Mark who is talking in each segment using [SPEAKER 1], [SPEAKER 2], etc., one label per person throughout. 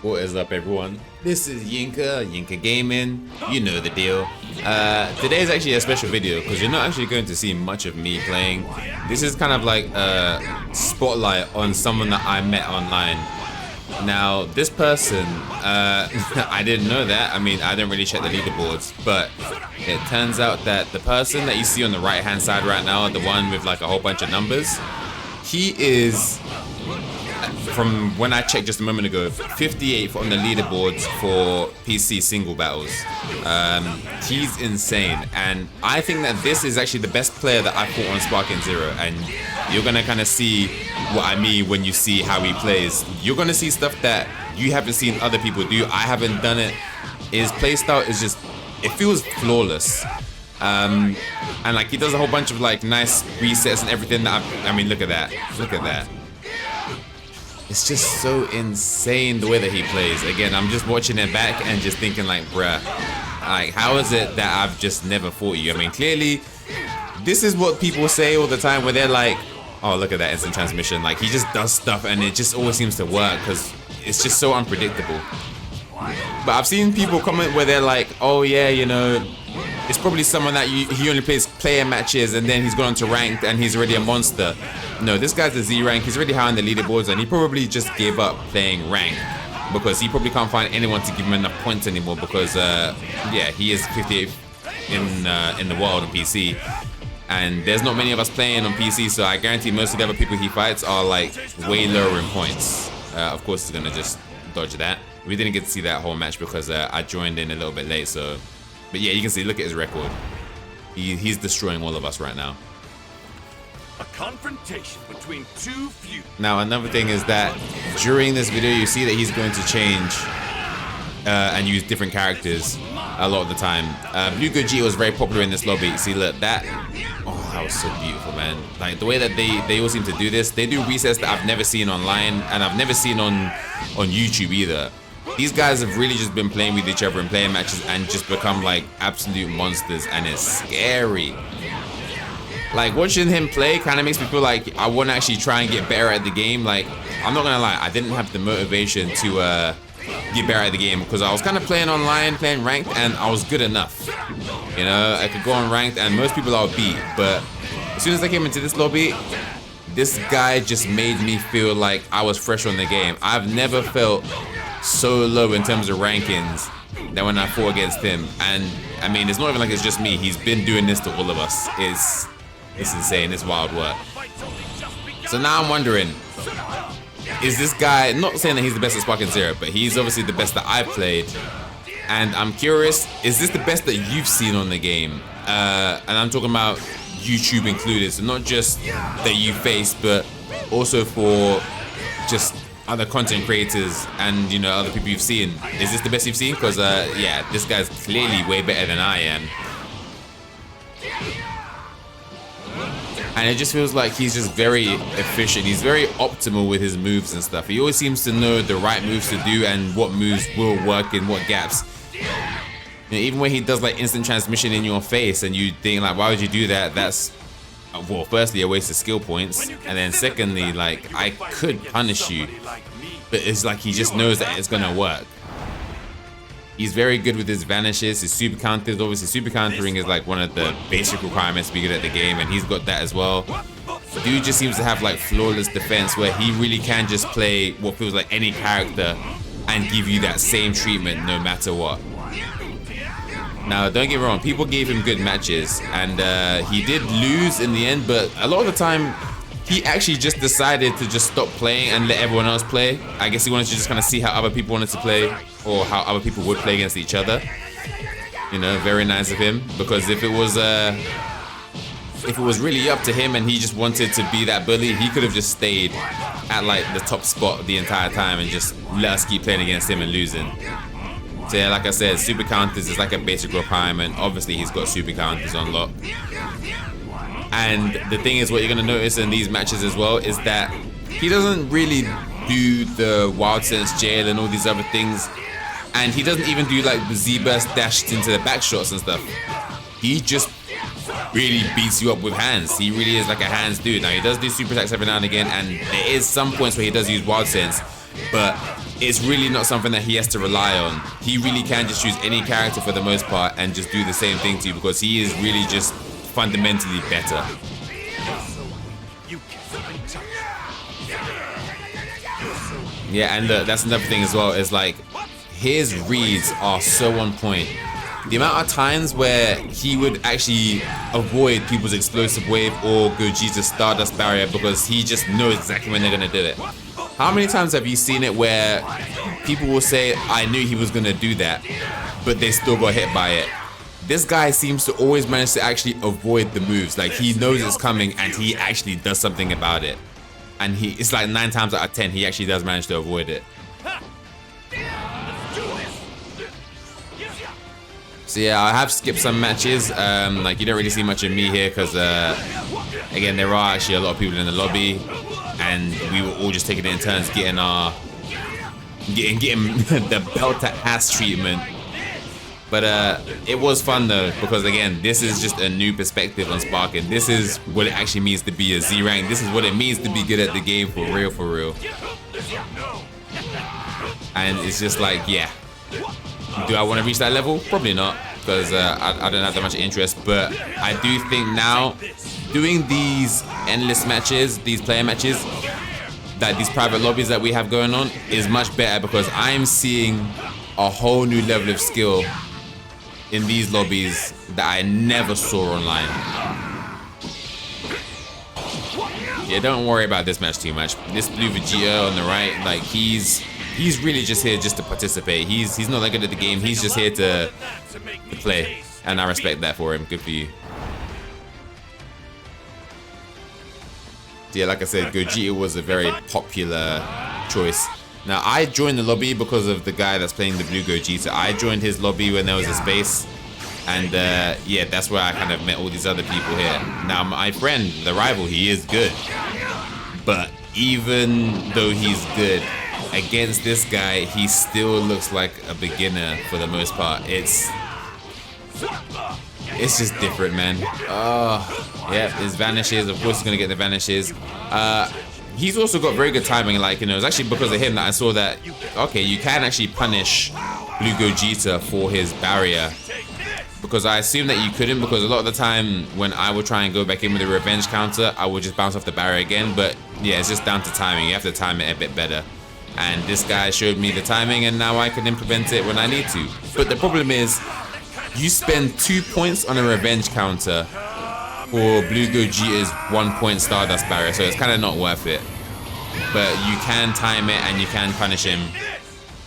[SPEAKER 1] What is up, everyone? This is Yinka Gaming. You know the deal. Today is actually a special video because you're not actually going to see much of me playing. This is kind of like a spotlight on someone that I met online. Now, this person, I didn't know that. I mean, I didn't really check the leaderboards, but it turns out that the person that you see on the right-hand side right now, the one with like a whole bunch of numbers, he is, from when I checked just a moment ago, 58th on the leaderboards for PC single battles. He's insane, and I think that this is actually the best player that I fought on Sparking Zero, and you're gonna kind of see what I mean when you see how he plays. You're gonna see stuff that you haven't seen other people do. I haven't done it. His playstyle is just, it feels flawless. And like he does a whole bunch of like nice resets and everything that I mean, look at that. Look at that. It's just so insane the way that he plays. Again, I'm just watching it back and just thinking like, bruh, like how is it that I've just never fought you? I mean, clearly, this is what people say all the time where they're like, oh, look at that instant transmission. Like he just does stuff and it just always seems to work because it's just so unpredictable. But I've seen people comment where they're like, oh yeah, you know, it's probably someone that he only plays player matches and then he's gone on to ranked and he's already a monster. No, this guy's a Z rank. He's already high on the leaderboards and he probably just gave up playing rank because he probably can't find anyone to give him enough points anymore because, yeah, he is 58th in the world on PC. And there's not many of us playing on PC, so I guarantee most of the other people he fights are like way lower in points. Of course, he's gonna just dodge that. We didn't get to see that whole match because I joined in a little bit late, so. But yeah, you can see, look at his record. He's destroying all of us right now.
[SPEAKER 2] A confrontation between two feud.
[SPEAKER 1] Now, another thing is that during this video, you see that he's going to change and use different characters a lot of the time. Blue Gogeta was very popular in this lobby. See, look, that was so beautiful, man. Like the way that they all seem to do this. They do resets that I've never seen online and I've never seen on YouTube either. These guys have really just been playing with each other and playing matches and just become like absolute monsters, and it's scary. Like watching him play kind of makes me feel like I want to actually try and get better at the game. Like I'm not gonna lie, I didn't have the motivation to get better at the game because I was kind of playing online, playing ranked, and I was good enough. You know, I could go on ranked and most people I'll beat, but as soon as I came into this lobby, this guy just made me feel like I was fresh on the game. I've never felt so low in terms of rankings than when I fought against him. And I mean, it's not even like it's just me. He's been doing this to all of us. It's insane. It's wild work. So now I'm wondering, is this guy, not saying that he's the best at Sparking Zero, but he's obviously the best that I've played. And I'm curious, is this the best that you've seen on the game? And I'm talking about YouTube included, so not just that you faced, but also for just other content creators and, you know, other people you've seen. Is this the best you've seen? Because yeah, this guy's clearly way better than I am. And it just feels like he's just very efficient. He's very optimal with his moves and stuff. He always seems to know the right moves to do and what moves will work in what gaps. You know, even when he does like instant transmission in your face and you think like, why would you do that? That's, well, firstly, a waste of skill points. And then secondly, like, I could punish you. But it's like he just knows that it's gonna work. He's very good with his vanishes, his super counters. Obviously, super countering is like one of the basic requirements to be good at the game, and he's got that as well. Dude just seems to have like flawless defense where he really can just play what feels like any character and give you that same treatment no matter what. Now, don't get me wrong, people gave him good matches, and he did lose in the end, but a lot of the time, he actually just decided to just stop playing and let everyone else play. I guess he wanted to just kind of see how other people wanted to play, or how other people would play against each other. You know, very nice of him, because if it was really up to him and he just wanted to be that bully, he could have just stayed at like the top spot the entire time and just let us keep playing against him and losing. So yeah, like I said, super counters is like a basic requirement. Obviously, he's got super counters on lock. And the thing is, what you're gonna notice in these matches as well is that he doesn't really do the wild sense jail and all these other things. And he doesn't even do like the Z-burst dashed into the back shots and stuff. He just really beats you up with hands. He really is like a hands dude. Now, he does do super attacks every now and again, and there is some points where he does use wild sense, but it's really not something that he has to rely on. He really can just choose any character for the most part and just do the same thing to you because he is really just fundamentally better. Yeah, and look, that's another thing as well, is like his reads are so on point. The amount of times where he would actually avoid people's explosive wave or Gogeta's Stardust barrier because he just knows exactly when they're gonna do it. How many times have you seen it where people will say, I knew he was gonna do that, but they still got hit by it? This guy seems to always manage to actually avoid the moves. Like he knows it's coming and he actually does something about it. And it's like 9 times out of 10, he actually does manage to avoid it. So yeah, I have skipped some matches. Like you don't really see much of me here because again, there are actually a lot of people in the lobby, and we were all just taking it in turns, getting the belt to ass treatment. But it was fun though, because again, this is just a new perspective on Sparking. This is what it actually means to be a Z rank. This is what it means to be good at the game for real, for real. And it's just like, yeah. Do I want to reach that level? Probably not, because I don't have that much interest. But I do think now, doing these endless matches, these player matches, that these private lobbies that we have going on is much better because I'm seeing a whole new level of skill in these lobbies that I never saw online. Yeah, don't worry about this match too much. This blue Vegeta on the right, like he's really just here just to participate. He's not that good at the game. He's just here to play, and I respect that for him. Good for you. Yeah, like I said, Gogeta was a very popular choice. Now, I joined the lobby because of the guy that's playing the blue Gogeta. I joined his lobby when there was a space. And yeah, that's where I kind of met all these other people here. Now, my friend, the rival, he is good. But even though he's good, against this guy, he still looks like a beginner for the most part. It's just different, man. Yeah, his vanishes. Of course, he's going to get the vanishes. He's also got very good timing. Like, you know, it's actually because of him that I saw that, okay, you can actually punish Blue Gogeta for his barrier. Because I assumed that you couldn't, because a lot of the time when I would try and go back in with a revenge counter, I would just bounce off the barrier again. But yeah, it's just down to timing. You have to time it a bit better. And this guy showed me the timing, and now I can implement it when I need to. But the problem is, you spend 2 points on a revenge counter for Blue Gogeta's 1 point Stardust barrier, so it's kind of not worth it. But you can time it and you can punish him,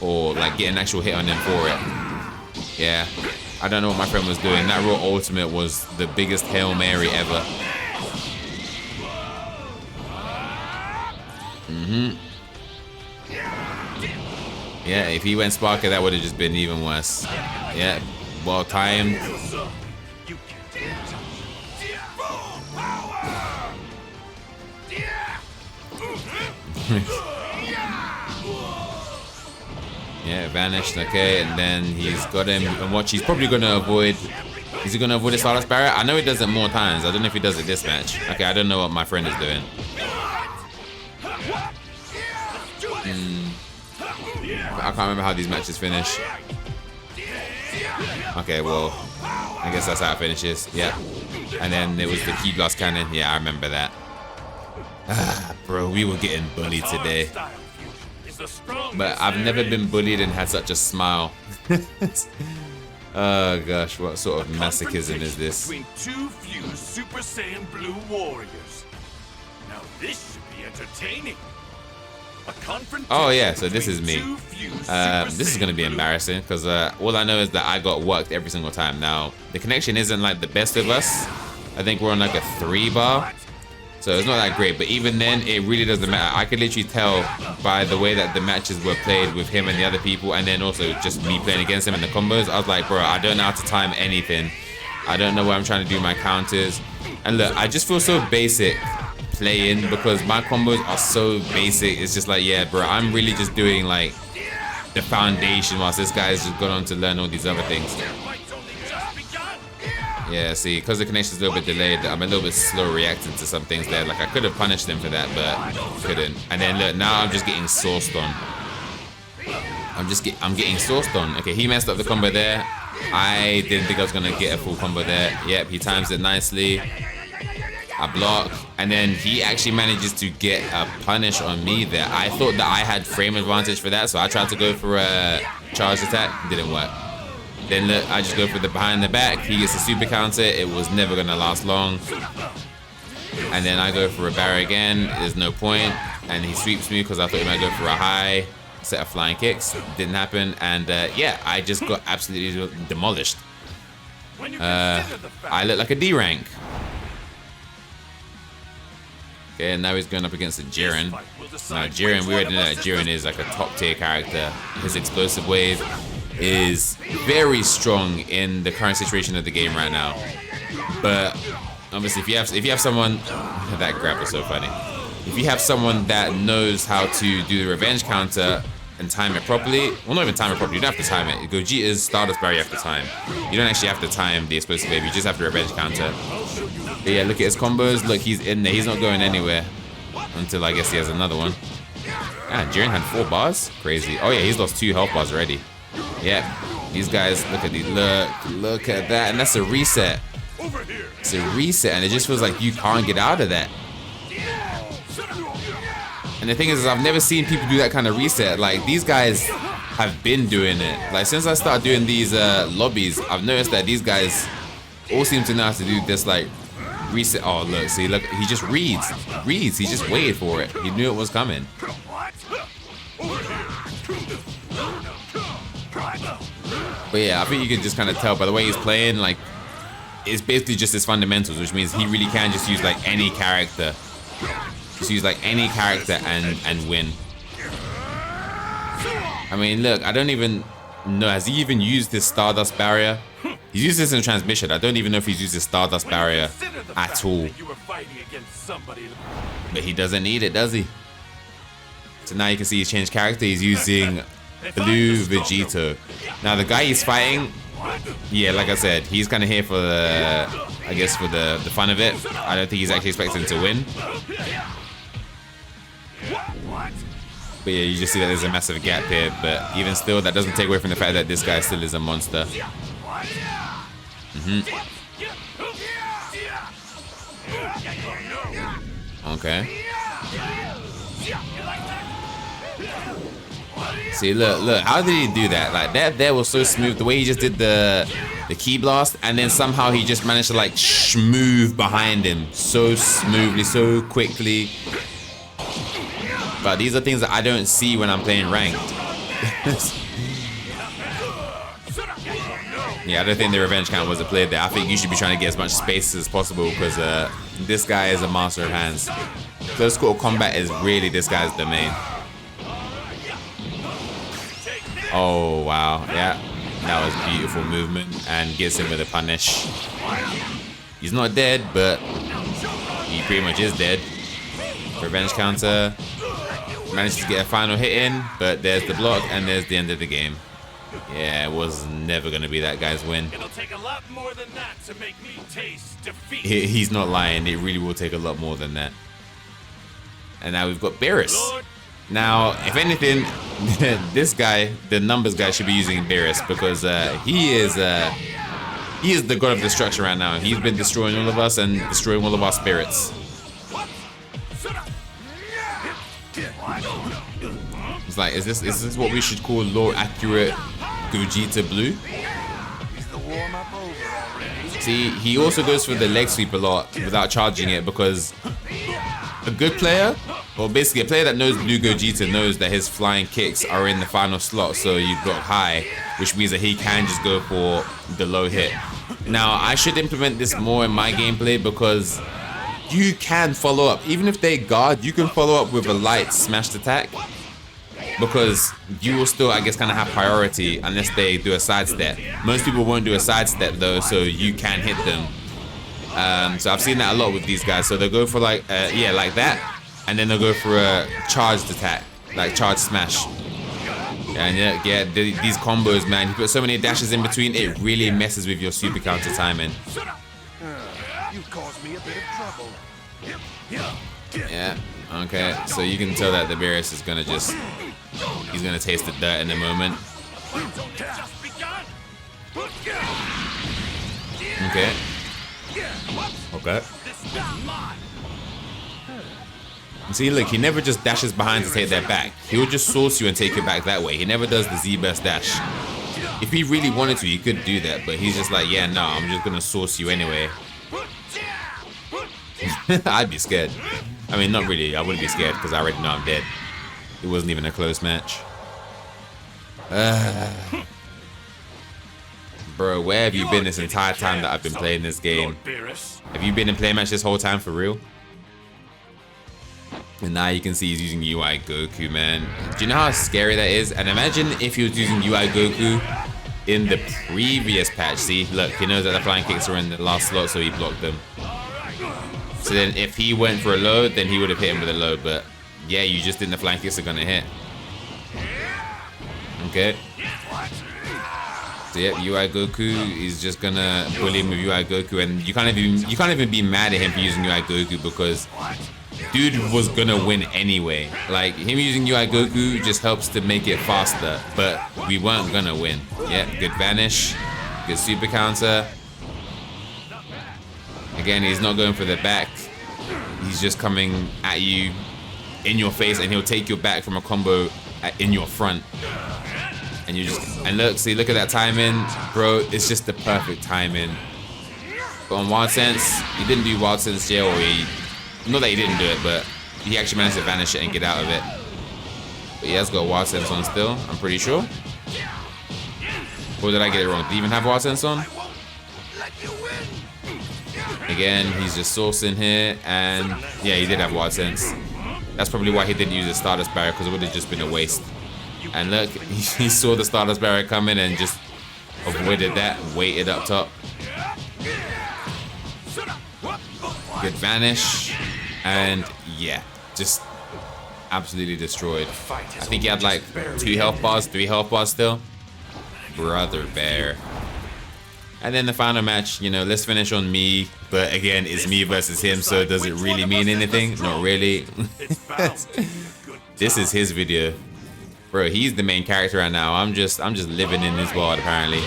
[SPEAKER 1] or like get an actual hit on him for it. Yeah, I don't know what my friend was doing. That Raw Ultimate was the biggest Hail Mary ever. Yeah, if he went Sparker, that would have just been even worse. Yeah, well timed. Yeah, vanished. Okay, and then he's got him. And watch, he's probably going to avoid. Is he going to avoid the Stardust barrier? I know he does it more times. I don't know if he does it this match. Okay, I don't know what my friend is doing. I can't remember how these matches finish. Okay, well, I guess that's how it finishes. Yeah. And then it was the Key Blast Cannon. Yeah, I remember that. Ah, bro, we were getting bullied today. But I've never been bullied and had such a smile. Oh gosh, what sort of masochism is this?
[SPEAKER 2] Between two fused Super Saiyan Blue warriors. Now this should be entertaining.
[SPEAKER 1] Oh yeah, so this is me. This is gonna be embarrassing because all I know is that I got worked every single time. Now the connection isn't like the best of us. I think we're on like a 3 bar, so it's not that great. But even then, it really doesn't matter. I could literally tell by the way that the matches were played with him and the other people, and then also just me playing against him in the combos. I was like, bro, I don't know how to time anything. I don't know where I'm trying to do my counters. And look, I just feel so basic playing because my combos are so basic. It's just like, yeah, bro, I'm really just doing like the foundation whilst this guy's just gone on to learn all these other things. Yeah, see, because the connection's a little bit delayed, I'm a little bit slow reacting to some things there. Like I could have punished him for that, but couldn't. And then look, now I'm just getting sourced on. I'm getting sourced on. Okay, he messed up the combo there. I didn't think I was gonna get a full combo there. Yep, he times it nicely. I block, and then he actually manages to get a punish on me there. I thought that I had frame advantage for that, so I tried to go for a charge attack. Didn't work. Then look, I just go for the behind the back. He gets a super counter. It was never gonna last long. And then I go for a barrier again. There's no point. And he sweeps me because I thought he might go for a high set of flying kicks. Didn't happen. And yeah, I just got absolutely demolished. I look like a D rank. Okay, and now he's going up against a Jiren. Now Jiren, we already know that Jiren is like a top tier character. His explosive wave is very strong in the current situation of the game right now. But obviously, if you have someone, that grab was so funny. If you have someone that knows how to do the revenge counter and time it properly, well, not even time it properly, you don't have to time it. Gogeta's Stardust Barrier you have to time. You don't actually have to time the explosive wave, you just have the revenge counter. But yeah, look at his combos. Look, he's in there. He's not going anywhere until I guess he has another one. Ah, Jiren had 4 bars. Crazy. Oh yeah, he's lost 2 health bars already. Yeah, these guys. Look at these. Look at that, and that's a reset. It's a reset, and it just feels like you can't get out of that. And the thing is, I've never seen people do that kind of reset. Like, these guys have been doing it. Like, since I started doing these lobbies, I've noticed that these guys all seem to know how to do this, like, reset. Oh, look, see, look, he just reads. He just waited for it. He knew it was coming. But yeah, I think you can just kind of tell by the way he's playing, like, it's basically just his fundamentals, which means he really can just use, like, any character. Just use, like, any character and win. I mean, look, I don't even know, has he even used this Stardust Barrier? He's used this in transmission. I don't even know if he's used this Stardust Barrier at all. But he doesn't need it, does he? So now you can see he's changed character. He's using Blue Vegito. Now the guy he's fighting, yeah, like I said, he's kind of here for the, I guess, for the fun of it. I don't think he's actually expecting to win. But yeah, you just see that there's a massive gap here. But even still, that doesn't take away from the fact that this guy still is a monster. Okay. See, look, how did he do that? Like, that there was so smooth. The way he just did the key blast, and then somehow he just managed to, like, move behind him so smoothly, so quickly. But these are things that I don't see when I'm playing ranked. Yeah, I don't think the revenge count was a play there. I think you should be trying to get as much space as possible because this guy is a master of hands. Close quarter combat is really this guy's domain. Oh, wow. Yeah, that was beautiful movement and gets him with a punish. He's not dead, but he pretty much is dead. Revenge counter. Managed to get a final hit in, but there's the block and there's the end of the game. Yeah, it was never going to be that guy's win.
[SPEAKER 2] It'll take a lot more than that to make me taste defeat.
[SPEAKER 1] He's not lying. It really will take a lot more than that. And now we've got Beerus. Now, if anything, this guy, the numbers guy, should be using Beerus because he is the god of destruction right now. He's been destroying all of us and destroying all of our spirits. It's like, is this what we should call lore accurate Gogeta Blue? See, he also goes for the leg sweep a lot without charging it because a good player, or basically a player that knows Blue Gogeta knows that his flying kicks are in the final slot, so you block high, which means that he can just go for the low hit. Now, I should implement this more in my gameplay because you can follow up. Even if they guard, you can follow up with a light smashed attack because you will still, I guess, kind of have priority unless they do a sidestep. Most people won't do a sidestep though, so you can hit them. So I've seen that a lot with these guys. So they'll go for like, yeah, like that, and then they'll go for a charged attack, like charged smash. And yeah, these combos, man, you put so many dashes in between, it really messes with your super counter timing.
[SPEAKER 3] You caused me a bit of trouble.
[SPEAKER 1] Yeah, okay, so you can tell that the Beerus is gonna just He's gonna taste the dirt in a moment. Okay. Okay. See, look, he never just dashes behind to take that back. He would just source you and take it back that way. He never does the Z-burst dash. If he really wanted to, he could do that, but he's just like, yeah, no, I'm just gonna source you anyway. I'd be scared. I mean, not really. I wouldn't be scared because I already know I'm dead. It wasn't even a close match. Bro, where have you been this entire time that I've been playing this game? Have you been in play match this whole time for real? And now you can see he's using UI Goku, man. Do you know how scary that is? And imagine if he was using UI Goku in the previous patch. See, look, he knows that the flying kicks are in the last slot, so he blocked them. So then if he went for a load, then he would have hit him with a load. But yeah, you just think the flying kicks are gonna hit. Okay. So yeah, UI Goku is just gonna bully him with UI Goku, and you can't even be mad at him for using UI Goku because dude was gonna win anyway. Like, him using UI Goku just helps to make it faster, but we weren't gonna win. Yeah, good Vanish, good super counter. Again, he's not going for the back. He's just coming at you in your face, and he'll take your back from a combo in your front. And you just, and look, see, look at that timing, bro. It's just the perfect timing. But on Wild Sense, he didn't do Wild Sense jail, or he, not that he didn't do it, but he actually managed to vanish it and get out of it. But he has got Wild Sense on still, I'm pretty sure. Or did I get it wrong? Did he even have Wild Sense on? Again, he's just sourcing here, and yeah, he did have Wild Sense. That's probably why he didn't use the Stardust Barrier, because it would have just been a waste. And look, he saw the Stardust Barrier coming and just avoided that, waited up top. Good Vanish, and yeah, just absolutely destroyed. I think he had like 2 health bars, 3 health bars still. Brother bear. And then the final match, you know, let's finish on me. But again, it's me versus him, so does it really mean anything? Not really. This is his video. Bro, he's the main character right now. I'm just living in this world apparently.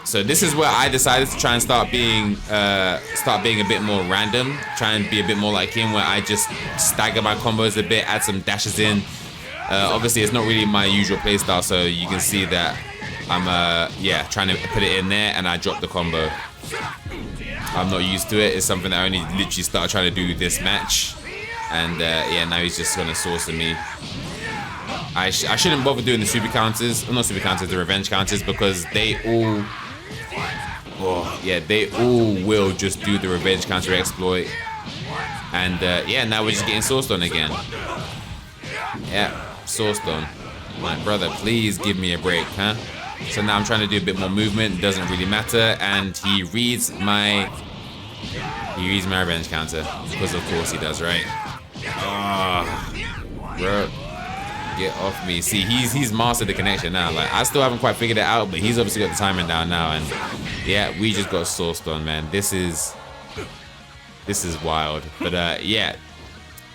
[SPEAKER 1] So this is where I decided to try and start being a bit more random, try and be a bit more like him, where I just stagger my combos a bit, add some dashes in. Obviously, it's not really my usual playstyle, so you can see that I'm yeah, trying to put it in there, and I dropped the combo. I'm not used to it. It's something that I only literally started trying to do this match, and yeah, now he's just gonna source me. I shouldn't bother doing the super counters, or not super counters, the revenge counters, because they all, oh yeah, they all will just do the revenge counter exploit, and yeah, now we're just getting sourced on again. Yeah, sourced on. My brother, please give me a break, huh? So now I'm trying to do a bit more movement. It doesn't really matter, and he reads my revenge counter, because of course he does, right? Oh, bro, get off me. See, he's mastered the connection now. Like, I still haven't quite figured it out, but he's obviously got the timing down now, and yeah, we just got sourced on, man. This is wild. But yeah,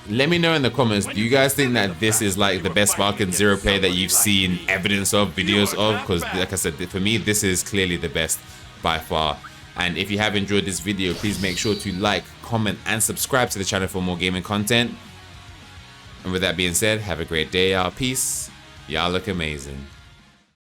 [SPEAKER 1] let me know in the comments, do you guys think that this is like the best Falcon Zero play that you've seen evidence of, videos of? Because like I said, for me, this is clearly the best by far. And if you have enjoyed this video, please make sure to like, comment, and subscribe to the channel for more gaming content. And with that being said, have a great day, y'all. Peace. Y'all look amazing.